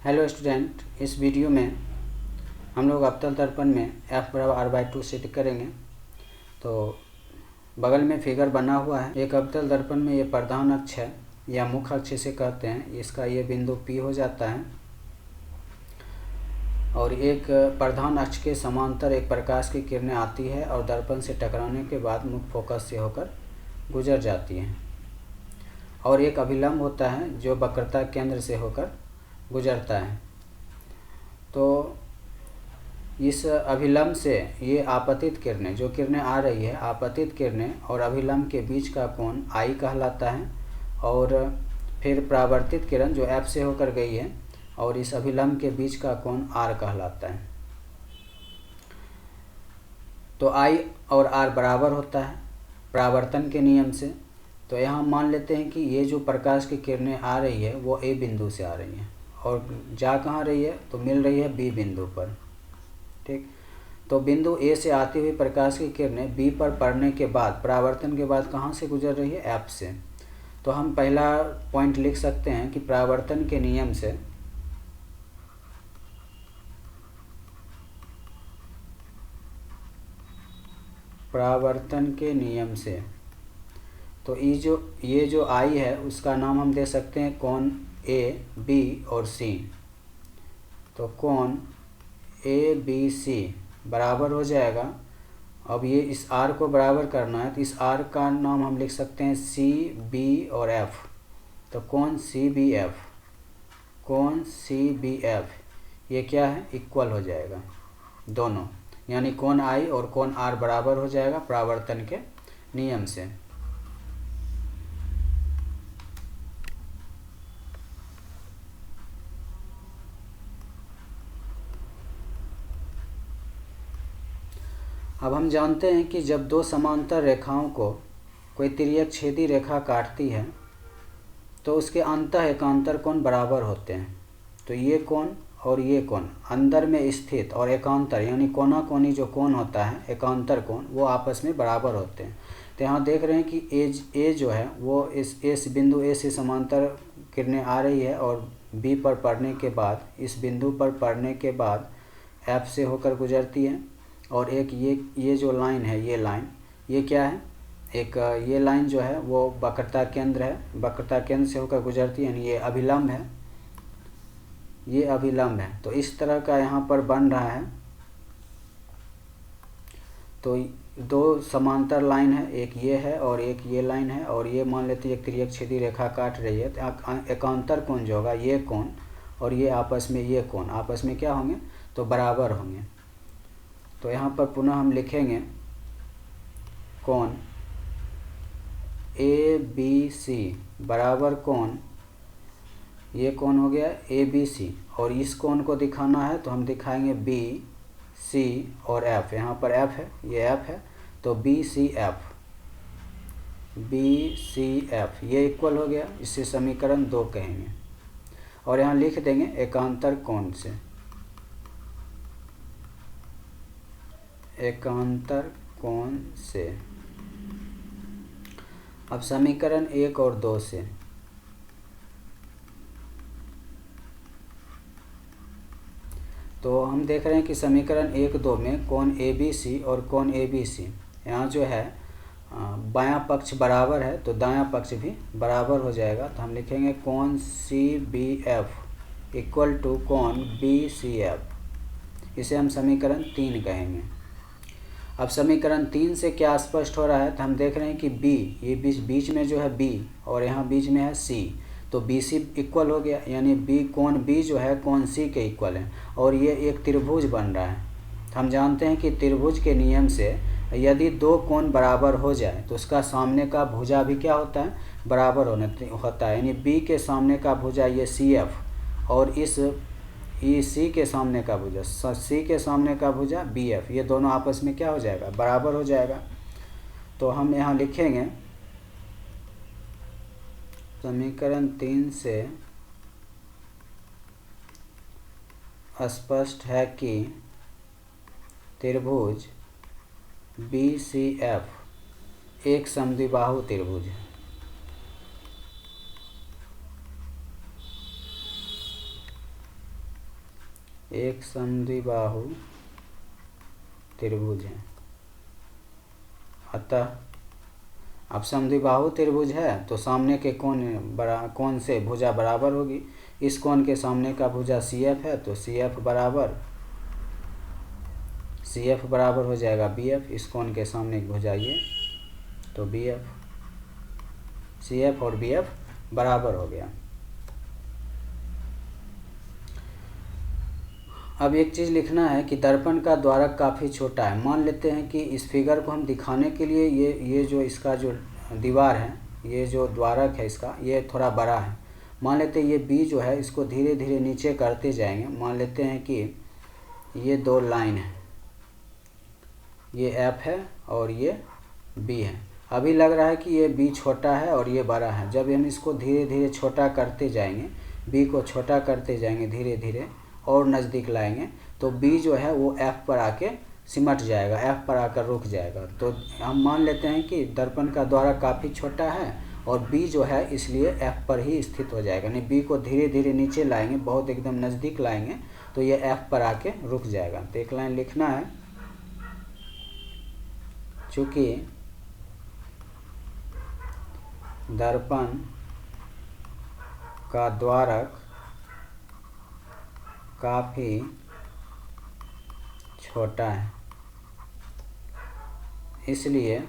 Hello student, इस video में हम लोग अवतल दर्पण में f=r/2 सेट करेंगे। तो बगल में फिगर बना हुआ है। एक अवतल दर्पण में ये प्रधान अक्ष है या मुख्य अक्ष से कहते हैं। इसका ये बिंदु P हो जाता है और एक प्रधान अक्ष के समांतर एक प्रकाश की किरणें आती है और दर्पण से टकराने के बाद मुख्य फोकस से होकर गुजर जाती हैं। और एक अभिलंब होता है जो वक्रता केंद्र से होकर गुजरता है। तो इस अभिलंब से ये आपतित किरणें, जो किरणें आ रही है, आपतित किरणें और अभिलंब के बीच का कोण I कहलाता है। और फिर परावर्तित किरण जो F से होकर गई है और इस अभिलंब के बीच का कोण R कहलाता है। तो I और R बराबर होता है परावर्तन के नियम से। तो यहाँ मान लेते हैं कि ये जो प्रकाश की किरणें आ रही है वो A बिंदु से आ रही हैं और जा कहाँ रही है, तो मिल रही है B बिंदु पर। ठीक, तो बिंदु A से आती हुई प्रकाश की किरणें B पर पड़ने के बाद, परावर्तन के बाद कहाँ से गुजर रही है, F से। तो हम पहला पॉइंट लिख सकते हैं कि परावर्तन के नियम से तो ये जो I है उसका नाम हम दे सकते हैं कोण A, B और C। तो कोण ABC बराबर हो जाएगा। अब ये इस R को बराबर करना है तो इस R का नाम हम लिख सकते हैं CB और F। तो कोण CBF ये क्या है, इक्वल हो जाएगा दोनों, यानी कोण I और कोण R बराबर हो जाएगा परावर्तन के नियम से। अब हम जानते हैं कि जब दो समांतर रेखाओं को कोई तिर्यक छेदी रेखा काटती है तो उसके अंतः एकांतर कोण बराबर होते हैं। तो ये कोण और ये कोण अंदर में स्थित और एकांतर यानी कोना कोनी जो कोण होता है, एकांतर कोण, वो आपस में बराबर होते हैं। तो यहाँ देख रहे हैं कि ए जो है वो इस बिंदु A से समांतर किरणें आ रही है और B पर पड़ने के बाद, इस बिंदु पर पड़ने के बाद F से होकर गुजरती है। और एक ये जो लाइन है, ये क्या है, एक ये लाइन जो है वो वक्रता केंद्र है, वक्रता केंद्र से होकर गुजरती है, यानी ये अभिलंब है, ये अभिलंब है। तो इस तरह का यहाँ पर बन रहा है। तो दो समांतर लाइन है, एक ये है और एक ये लाइन है, और ये मान लेते हैं एक तिर्यक छेदी रेखा काट रही है। तो एकांतर कोण जो होगा, ये कोण और ये आपस में, ये कोण आपस में क्या होंगे, तो बराबर होंगे। तो यहाँ पर पुनः हम लिखेंगे कोण ABC बराबर कोण, ये कोण हो गया ABC, और इस कोण को दिखाना है तो हम दिखाएंगे BC और F। यहाँ पर F है, ये F है, तो BCF ये इक्वल हो गया। इससे समीकरण 2 कहेंगे और यहाँ लिख देंगे एकांतर कोण से, एकांतर कोण से। अब समीकरण 1 और 2 से तो हम देख रहे हैं कि समीकरण 1-2 में कोण ABC और कोण ABC, यहाँ जो है बायां पक्ष बराबर है तो दायां पक्ष भी बराबर हो जाएगा। तो हम लिखेंगे कोण CBF इक्वल टू कोण BCF। इसे हम समीकरण 3 कहेंगे। अब समीकरण 3 से क्या स्पष्ट हो रहा है, तो हम देख रहे हैं कि B, ये बीच में जो है B और यहाँ बीच में है C, तो BC इक्वल हो गया, यानी कोण B जो है कोण C के इक्वल है और ये एक त्रिभुज बन रहा है। हम जानते हैं कि त्रिभुज के नियम से यदि दो कोण बराबर हो जाए तो उसका सामने का भुजा भी क्या होता है, बराबर होता है। यानी B के सामने का भुजा ये CF और इस C के सामने का भुजा, C के सामने का भुजा BF, ये दोनों आपस में क्या हो जाएगा, बराबर हो जाएगा। तो हम यहाँ लिखेंगे समीकरण 3 से स्पष्ट है कि त्रिभुज BCF एक समद्विबाहु त्रिभुज है। एक समद्विबाहु त्रिभुज है। अतः अब समद्विबाहु त्रिभुज है तो सामने के कोण से भुजा बराबर होगी। इस कोण के सामने का भुजा CF है तो CF बराबर हो जाएगा BF। इस कोण के सामने की भुजा ये तो BF, CF और BF बराबर हो गया। अब एक चीज़ लिखना है कि दर्पण का द्वारक काफ़ी छोटा है। मान लेते हैं कि इस फिगर को हम दिखाने के लिए ये जो इसका जो दीवार है, ये जो द्वारक है इसका, ये थोड़ा बड़ा है। मान लेते हैं ये B जो है इसको धीरे धीरे नीचे करते जाएंगे। मान लेते हैं कि ये दो लाइन है, ये F है और ये B है। अभी लग रहा है कि ये B छोटा है और ये बड़ा है। जब हम इसको धीरे धीरे छोटा करते जाएंगे, B को छोटा करते जाएंगे धीरे धीरे और नज़दीक लाएंगे तो B जो है वो F पर आके सिमट जाएगा, F पर आकर रुक जाएगा। तो हम मान लेते हैं कि दर्पण का द्वारक काफ़ी छोटा है और B जो है इसलिए F पर ही स्थित हो जाएगा। यानी B को धीरे धीरे नीचे लाएंगे, बहुत एकदम नज़दीक लाएंगे तो ये F पर आके रुक जाएगा। तो एक लाइन लिखना है, चूँकि दर्पण का द्वारक काफ़ी छोटा है इसलिए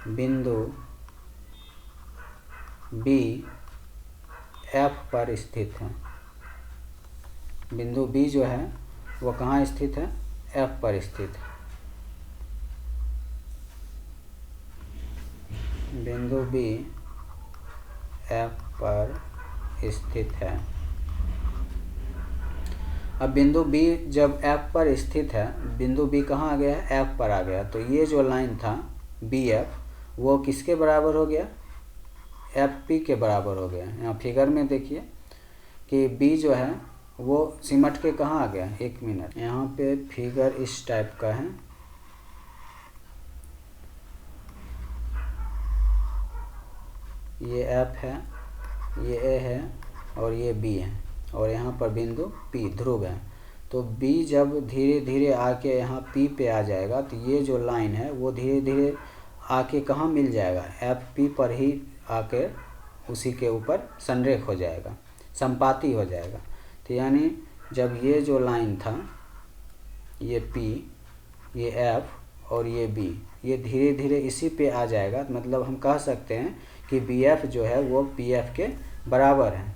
बिंदु B F पर स्थित है। बिंदु B जो है वो कहाँ स्थित है? F पर स्थित है। बिंदु B F पर स्थित है। अब बिंदु B जब F पर स्थित है, बिंदु B कहाँ आ गया है? F पर आ गया। तो ये जो लाइन था BF वो किसके बराबर हो गया? FP के बराबर हो गया। यहाँ फिगर में देखिए कि B जो है वो सिमट के कहाँ आ गया? एक मिनट, यहाँ पे फिगर इस टाइप का है। ये F है, ये A है और ये B है और यहाँ पर बिंदु P ध्रुव है। तो B जब धीरे धीरे आके यहाँ P पे आ जाएगा तो ये जो लाइन है वो धीरे धीरे आके कहाँ मिल जाएगा? FP पर ही आके उसी के ऊपर संरेख हो जाएगा, संपाती हो जाएगा। तो यानी जब ये जो लाइन था, ये P, ये F और ये B, ये धीरे धीरे इसी पे आ जाएगा। मतलब हम कह सकते हैं कि BF जो है वो PF के बराबर है।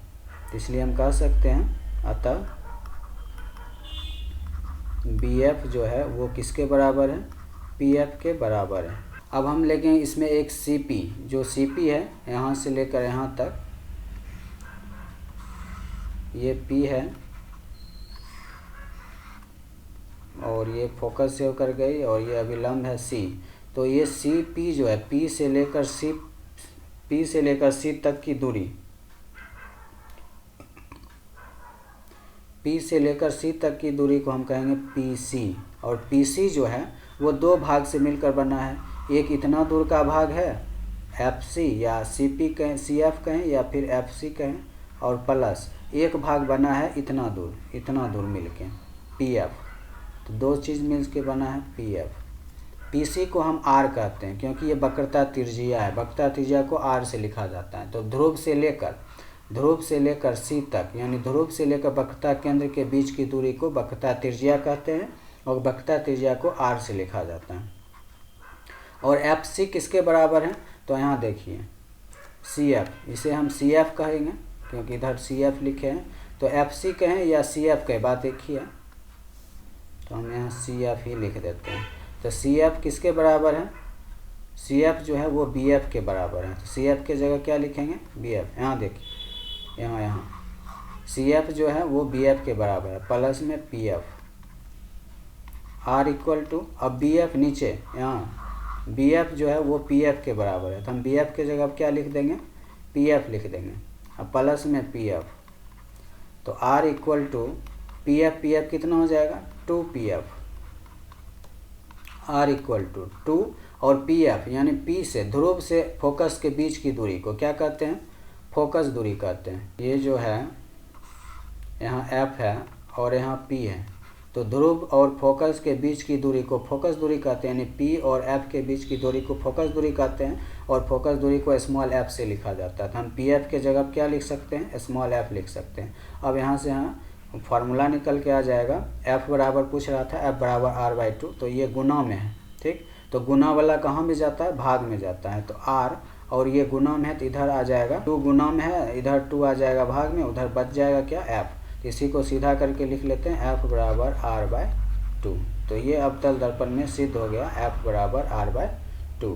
इसलिए हम कह सकते हैं अतः BF जो है वो किसके बराबर है? PF के बराबर है। अब हम लेंगे इसमें एक CP, जो CP है यहाँ से लेकर यहाँ तक, ये P है और ये फोकस से होकर गई और ये अभिलंब है C। तो ये CP जो है P से लेकर C तक की दूरी, P से लेकर C तक की दूरी को हम कहेंगे PC। और PC जो है वो दो भाग से मिलकर बना है। एक इतना दूर का भाग है FC या CP कहें, CF कहें या फिर FC कहें, और प्लस एक भाग बना है इतना दूर मिलके PF। तो दो चीज़ मिल के बना है PF। PC को हम R कहते हैं क्योंकि ये वक्रता त्रिज्या है। वक्रता त्रिज्या को R से लिखा जाता है। तो ध्रुव से लेकर C तक, यानी ध्रुव से लेकर वक्रता केंद्र के बीच की दूरी को वक्रता त्रिज्या कहते हैं और वक्रता त्रिज्या को R से लिखा जाता है। और FC किसके बराबर है? तो यहाँ देखिए CF, इसे हम CF कहेंगे क्योंकि इधर CF लिखे हैं। तो FC कहें या CF कहें, बात एक ही है। तो हम यहाँ CF ही लिख देते हैं। तो CF किसके बराबर है? CF जो है वो BF के बराबर है। तो CF के जगह क्या लिखेंगे? BF। यहाँ देखिए, यहाँ CF जो है वो BF के बराबर है प्लस में PF। R इक्वल टू, अब BF नीचे, यहाँ BF जो है वो PF के बराबर है। तो हम BF के जगह क्या लिख देंगे? PF लिख देंगे। अब प्लस में PF। तो R इक्वल टू PF कितना हो जाएगा? 2PF। R इक्वल टू 2 और PF यानी P से, ध्रुव से फोकस के बीच की दूरी को क्या कहते हैं? फोकस दूरी कहते हैं। ये जो है यहाँ एफ है और यहाँ पी है, तो ध्रुव और फोकस के बीच की दूरी को फोकस दूरी कहते हैं, यानी पी और एफ के बीच की दूरी को फोकस दूरी कहते हैं, और फोकस दूरी को स्मॉल एफ से लिखा जाता है। तो हम पी एफ के जगह क्या लिख सकते हैं, स्मॉल एफ लिख सकते हैं। अब यहाँ से यहाँ फार्मूला निकल के आ जाएगा, एफ बराबर पूछ रहा था, एफ बराबर r/2, तो ये गुना में है, ठीक। तो गुना वाला कहाँ में जाता है, भाग में जाता है, तो r, और ये गुना में है तो इधर आ जाएगा 2, गुना में है इधर 2 आ जाएगा भाग में, उधर बच जाएगा क्या, f। इसी को सीधा करके लिख लेते हैं, f बराबर r/2। तो ये अवतल दर्पण में सिद्ध हो गया, f बराबर r/2।